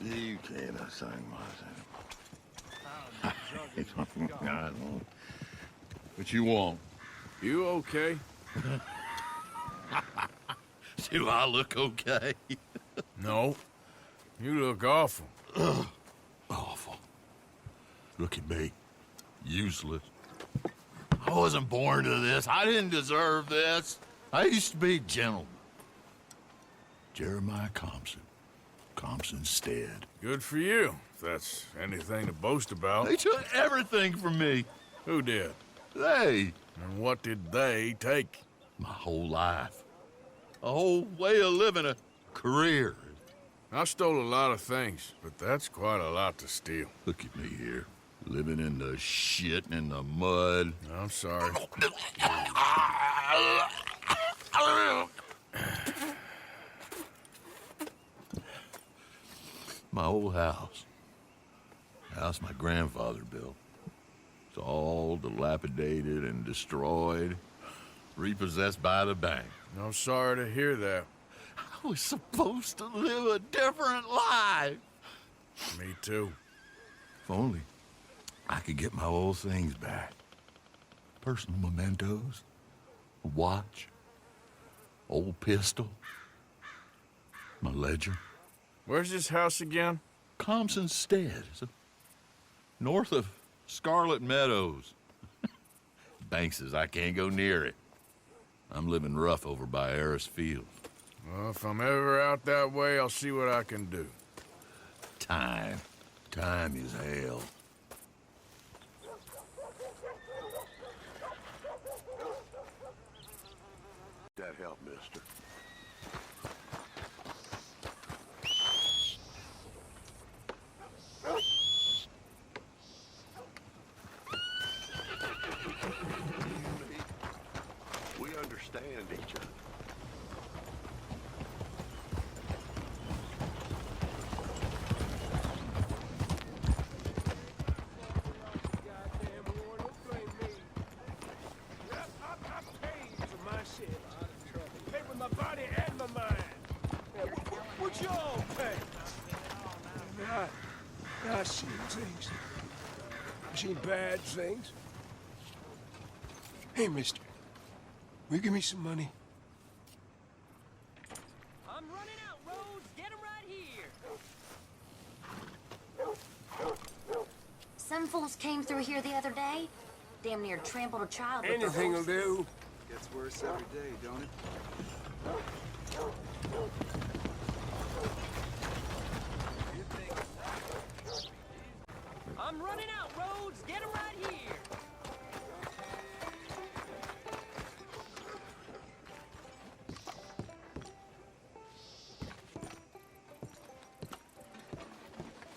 You can't assign myself. What you want? You okay? Do I look okay? No. You look awful. Awful. Look at me. Useless. I wasn't born to this. I didn't deserve this. I used to be a gentleman. Jeremiah Compson. Compson Stead. Good for you, if that's anything to boast about. They took everything from me. Who did? They. And what did they take? My whole life. A whole way of living, a career. I stole a lot of things, but that's quite a lot to steal. Look at me here. Living in the shit and in the mud. I'm sorry. My old house. The house my grandfather built. It's all dilapidated and destroyed. Repossessed by the bank. I'm sorry to hear that. I was supposed to live a different life. Me too. If only I could get my old things back. Personal mementos, a watch, old pistol, my ledger. Where's this house again? Compson Stead, north of Scarlet Meadows. Bank says I can't go near it. I'm living rough over by Harris Field. Well, if I'm ever out that way, I'll see what I can do. Time. Time is hell. That help, mister? We understand each other. I've seen things. I've seen bad things. Hey, mister. Will you give me some money? I'm running out, Rhodes. Get him right here. Some fools came through here the other day. Damn near trampled a child with Anything will do. Gets worse every day, don't it? I'm running out, Rhodes. Get him right here.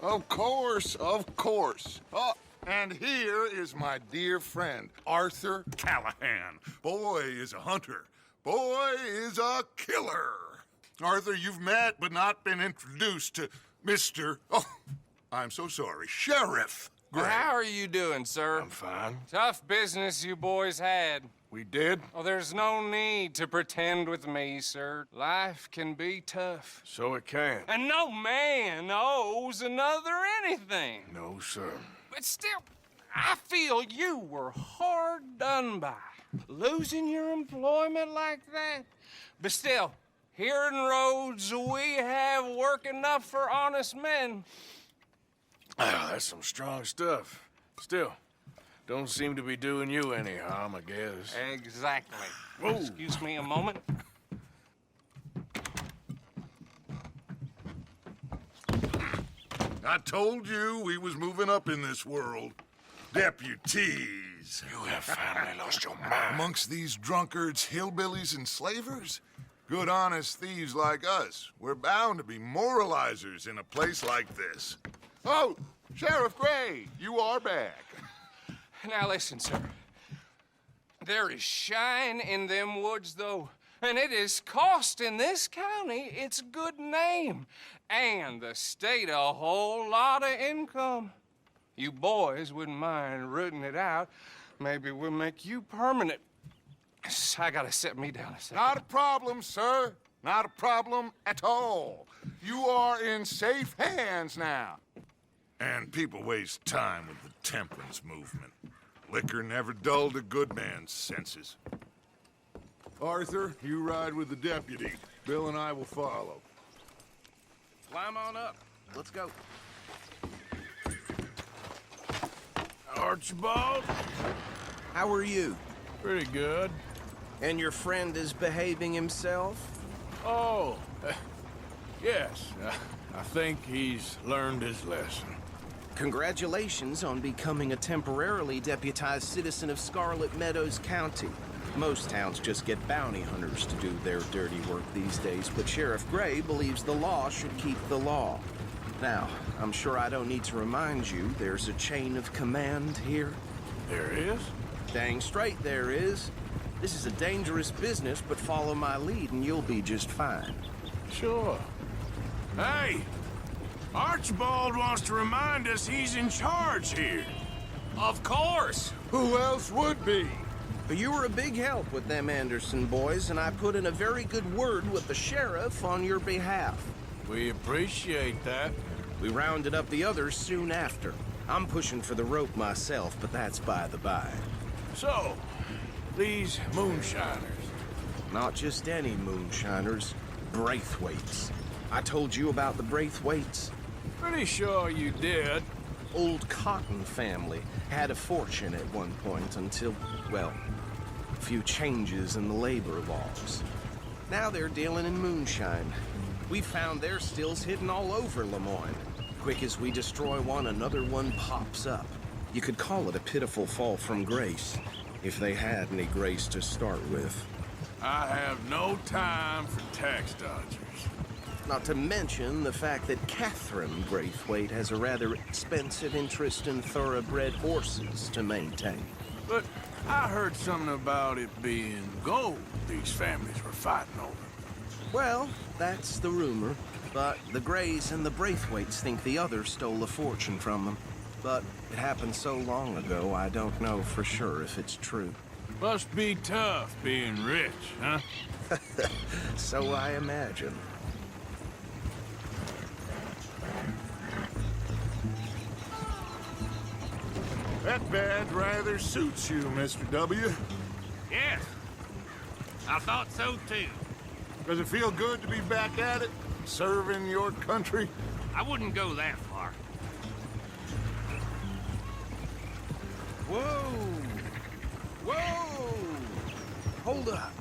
Of course, of course. Oh, and here is my dear friend, Arthur Callahan. Boy is a hunter. Boy is a killer. Arthur, you've met but not been introduced to Mr. Oh, I'm so sorry, Sheriff Gray. Well, how are you doing, sir? I'm fine. Tough business you boys had. We did? Oh, there's no need to pretend with me, sir. Life can be tough. So it can. And no man owes another anything. No, sir. But still, I feel you were hard done by. Losing your employment like that. But still, here in Rhodes, we have work enough for honest men. Ah, that's some strong stuff. Still, don't seem to be doing you any harm, I guess. Exactly. Whoa. Excuse me a moment. I told you we was moving up in this world. Deputies. You have finally lost your mind. Amongst these drunkards, hillbillies, and slavers? Good honest thieves like us. We're bound to be moralizers in a place like this. Oh, Sheriff Gray, you are back. Now listen, sir. There is shine in them woods, though, and it is costing this county its good name and the state a whole lot of income. You boys wouldn't mind rooting it out. Maybe we'll make you permanent. I gotta set me down a second. Not a problem, sir. Not a problem at all. You are in safe hands now. And people waste time with the temperance movement. Liquor never dulled a good man's senses. Arthur, you ride with the deputy. Bill and I will follow. Climb on up. Let's go. Archibald? How are you? Pretty good. And your friend is behaving himself? Oh, yes. I think he's learned his lesson. Congratulations on becoming a temporarily deputized citizen of Scarlet Meadows County. Most towns just get bounty hunters to do their dirty work these days, but Sheriff Gray believes the law should keep the law. Now, I'm sure I don't need to remind you there's a chain of command here. There is? Dang straight there is. This is a dangerous business, but follow my lead and you'll be just fine. Sure. Hey! Archibald wants to remind us he's in charge here. Of course. Who else would be? But you were a big help with them Anderson boys, and I put in a very good word with the sheriff on your behalf. We appreciate that. We rounded up the others soon after. I'm pushing for the rope myself, but that's by the by. So, these moonshiners. Not just any moonshiners, Braithwaites. I told you about the Braithwaites. Pretty sure you did. Old Cotton family had a fortune at one point until, well, a few changes in the labor laws. Now they're dealing in moonshine. We found their stills hidden all over Lemoyne. Quick as we destroy one, another one pops up. You could call it a pitiful fall from grace, if they had any grace to start with. I have no time for tax dodgers. Not to mention the fact that Catherine Braithwaite has a rather expensive interest in thoroughbred horses to maintain. But I heard something about it being gold these families were fighting over. Well, that's the rumor. But the Grays and the Braithwaites think the others stole a fortune from them. But it happened so long ago, I don't know for sure if it's true. Must be tough being rich, huh? So I imagine. That badge rather suits you, Mr. W. Yes. I thought so, too. Does it feel good to be back at it? Serving your country? I wouldn't go that far. Whoa! Whoa! Hold up.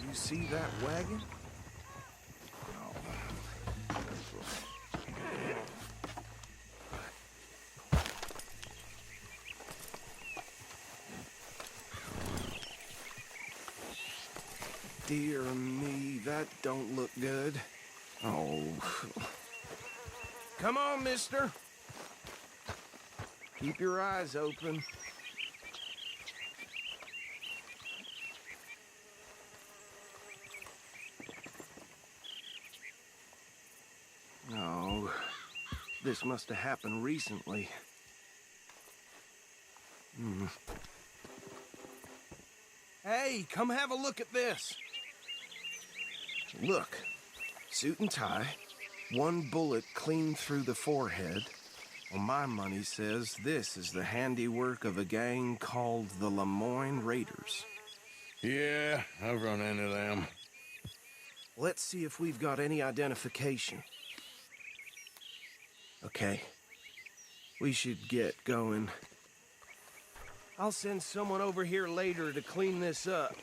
You see that wagon? Dear me, that don't look good. Oh. Come on, mister. Keep your eyes open. No. This must have happened recently. Hey, come have a look at this. Look, suit and tie, one bullet clean through the forehead. Well, my money says this is the handiwork of a gang called the Lemoyne Raiders. Yeah, I've run into them. Let's see if we've got any identification. Okay, we should get going. I'll send someone over here later to clean this up.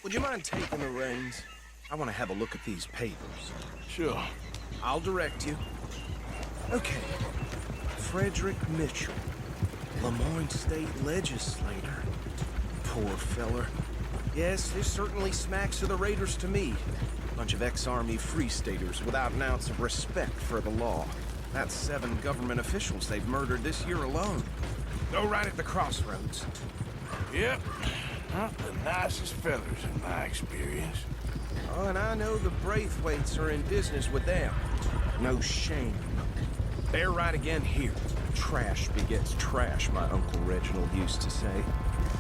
Would you mind taking the reins? I want to have a look at these papers. Sure. I'll direct you. Okay. Frederick Mitchell, Lemoyne State Legislator. Poor feller. Yes, this certainly smacks of the Raiders to me. Bunch of ex-Army Free Staters without an ounce of respect for the law. That's 7 government officials they've murdered this year alone. Go right at the crossroads. Yep. Not the nicest feathers in my experience. Oh, and I know the Braithwaites are in business with them. No shame. They're right again here. Trash begets trash, my Uncle Reginald used to say.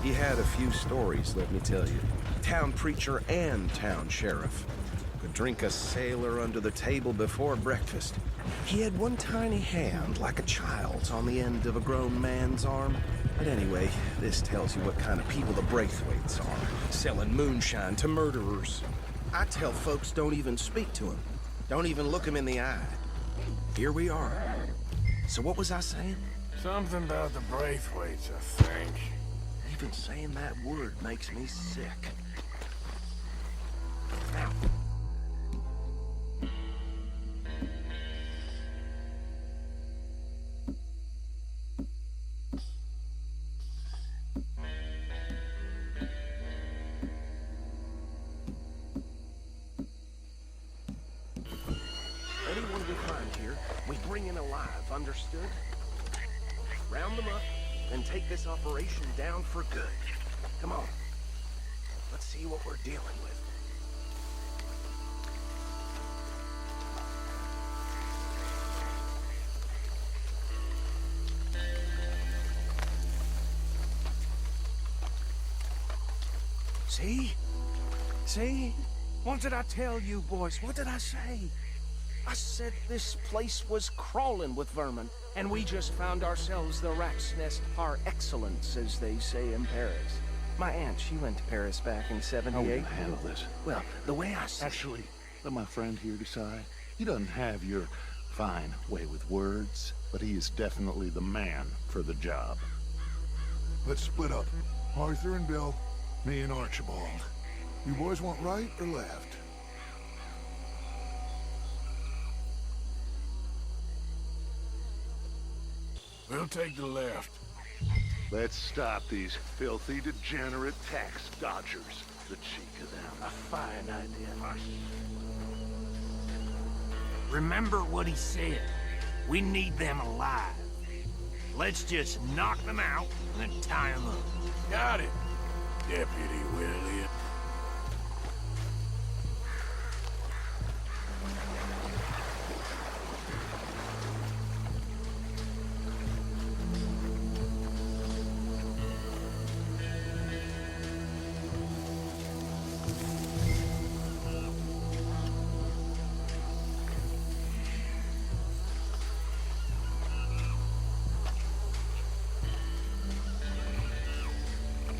He had a few stories, let me tell you. Town preacher and town sheriff. Could drink a sailor under the table before breakfast. He had one tiny hand, like a child's, on the end of a grown man's arm. But anyway, this tells you what kind of people the Braithwaites are. Selling moonshine to murderers. I tell folks don't even speak to him. Don't even look him in the eye. Here we are. So what was I saying? Something about the Braithwaites, I think. Even saying that word makes me sick. Now. Anyone we find here, we bring in alive, understood? Round them up, and take this operation down for good. Come on. Let's see what we're dealing with. See? See? What did I tell you, boys? What did I say? I said this place was crawling with vermin, and we just found ourselves the rat's nest par excellence, as they say in Paris. My aunt, she went to Paris back in '78. How are we gonna handle this? Well, the way I see Actually, let my friend here decide. He doesn't have your fine way with words, but he is definitely the man for the job. Let's split up. Arthur and Bill, me and Archibald. You boys want right or left? We'll take the left. Let's stop these filthy, degenerate tax dodgers. The cheek of them. A fine idea. Remember what he said. We need them alive. Let's just knock them out and then tie them up. Got it, Deputy William.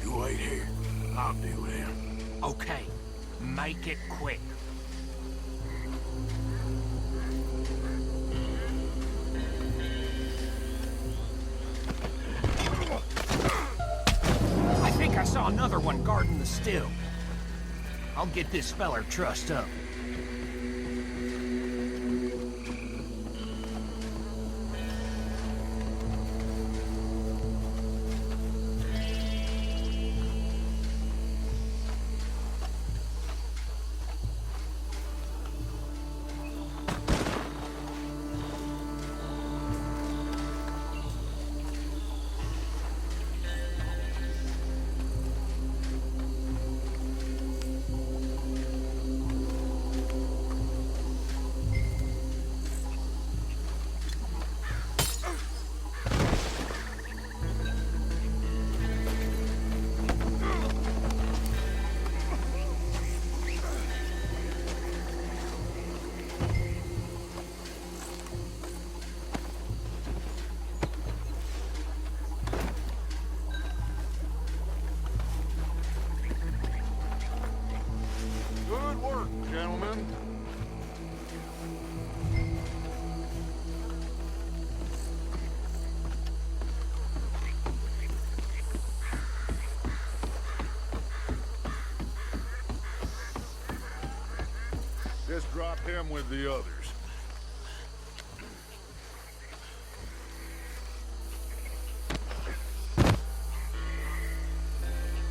You wait here. I'll deal with him. Okay, make it quick. I think I saw another one guarding the still. I'll get this feller trussed up. Good work, gentlemen. Just drop him with the others.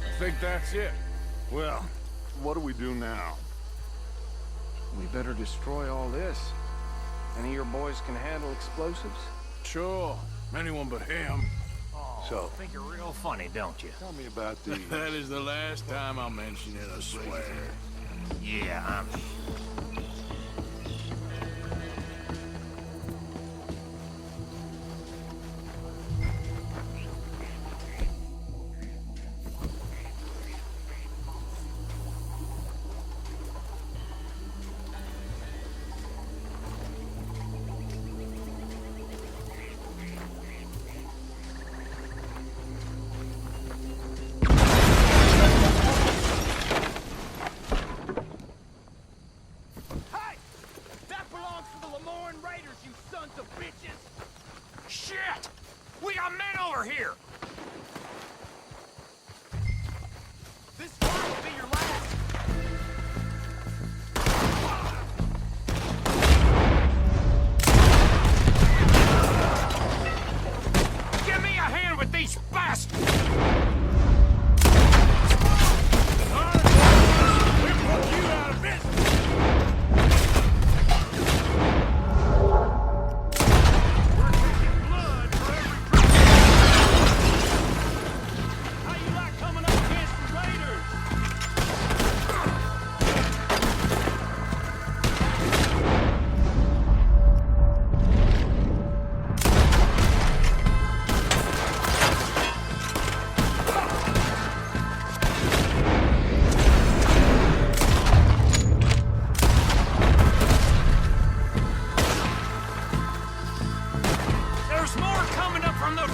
I think that's it. Well, what do we do now? we better destroy all this. Any of your boys can handle explosives? Sure. Anyone but him. So, Think you're real funny, don't you? tell me about these. That is the last time I'll mention it, I swear. Yeah, Hey! That belongs to the Lemoyne Raiders, you sons of bitches! Shit! We got men over here! This fight will be your last! Give me a hand with these bastards! We'll put you out of business! We're taking blood for every drop. How you like coming up against the Raiders? There's more coming up from the...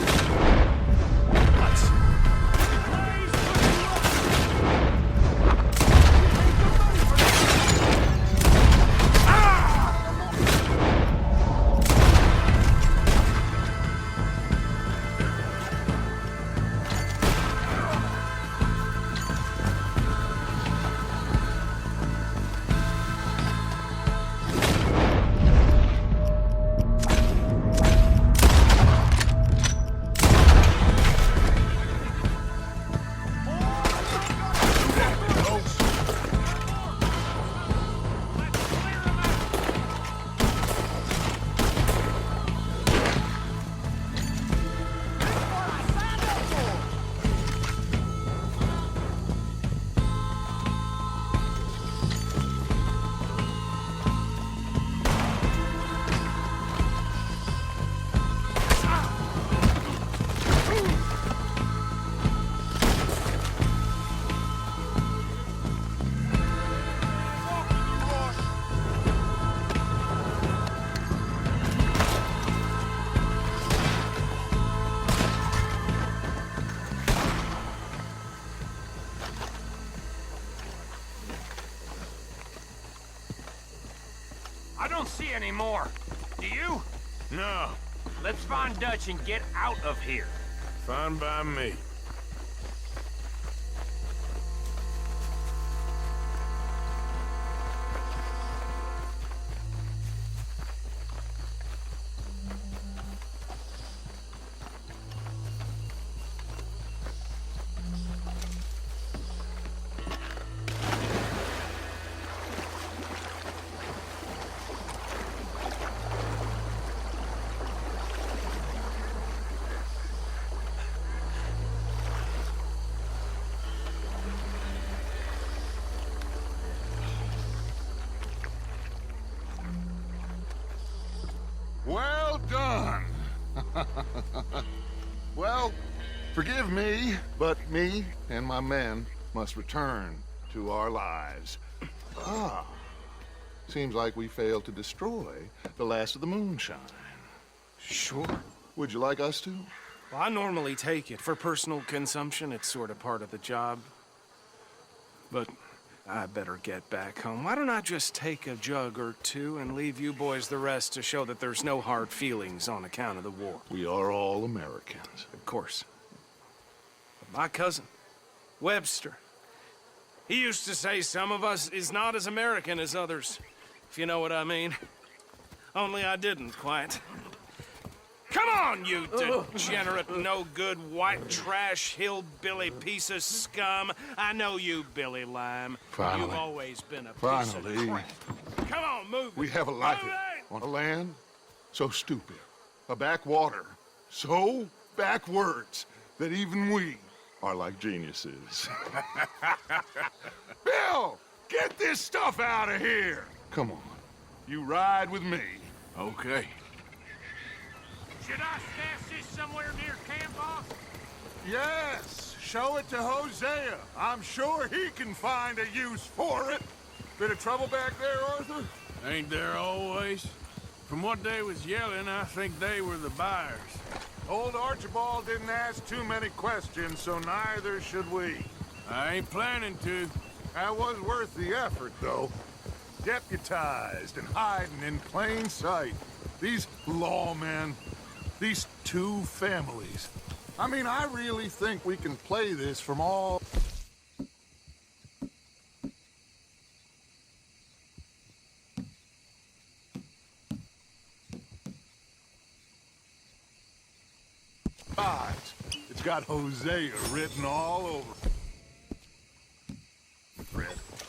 I don't see any more. Do you? No, Let's find Dutch and get out of here. fine by me. Well done. Well, forgive me, but me and my men must return to our lives. Ah, seems like we failed to destroy the last of the moonshine. Sure. Would you like us to? Well, I normally take it. For personal consumption, it's sort of part of the job. But I better get back home. Why don't I just take a jug or two and leave you boys the rest to show that there's no hard feelings on account of the war? We are all Americans. Of course. But my cousin, Webster, he used to say some of us is not as American as others, if you know what I mean. Only I didn't quite. Come on, you degenerate, no-good, white trash, hillbilly piece of scum. I know you, Billy Lime. Finally. You've always been a piece Finally. of crap. Come on, move We it. have a life Move it! on a land so stupid. A backwater so backwards. that even we are like geniuses. Bill, get this stuff out of here! Come on, you ride with me. Okay. Should I stash this somewhere near camp, boss? Yes, show it to Hosea. I'm sure he can find a use for it. Bit of trouble back there, Arthur? Ain't there always? From what they was yelling, I think they were the buyers. Old Archibald didn't ask too many questions, so neither should we. I ain't planning to. That was worth the effort, though. Deputized and hiding in plain sight. These lawmen, these two families. I mean, I really think we can play this from all... sides. It's got Hosea written all over.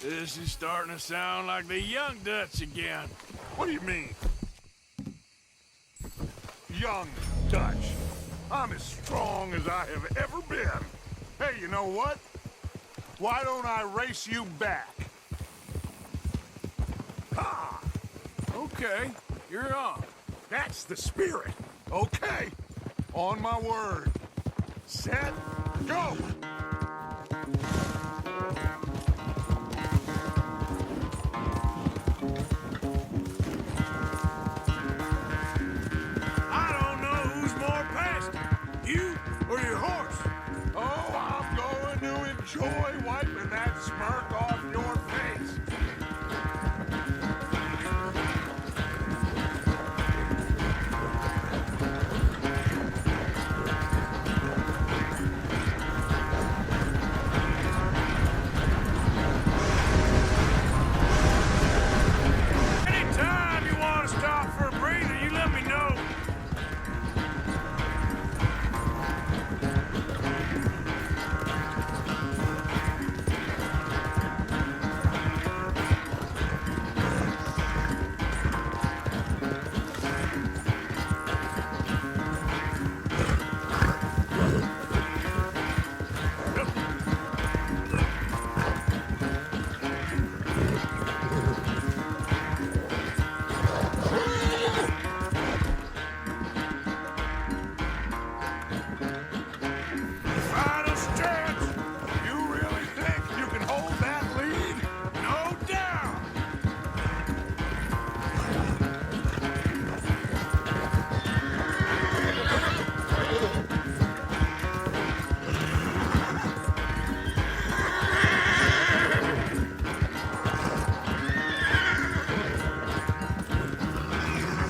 This is starting to sound like the young Dutch again. What do you mean? Young Dutch. I'm as strong as I have ever been. Hey, you know what? Why don't I race you back? Ha! Okay, you're on. That's the spirit. Okay. On my word. Set, go! I don't know who's more past you or your horse. Oh, I'm going to enjoy wiping that smirk off your face. Anytime you want to stop for a breather, you let me know. Final stretch. You really think you can hold that lead? No doubt.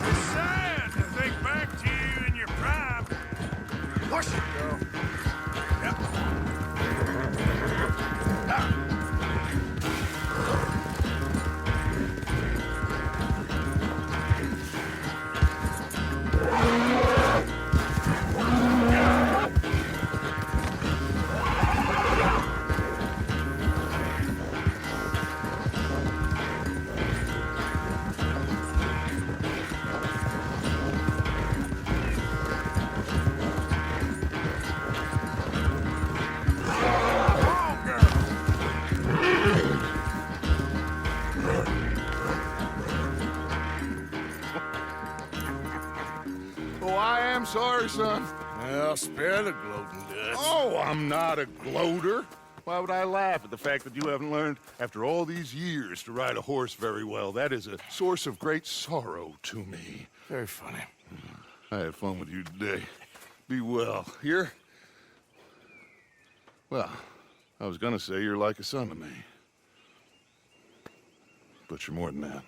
It's sad to think back to you in your prime. Push it, girl. Yep. Oh, I am sorry, son. Well, spare the gloating, Dutch. Oh, I'm not a gloater. Why would I laugh at the fact that you haven't learned, after all these years, to ride a horse very well? That is a source of great sorrow to me. Very funny. I had fun with you today. Be well. Here? Well, I was gonna say you're like a son to me. But you're more than that.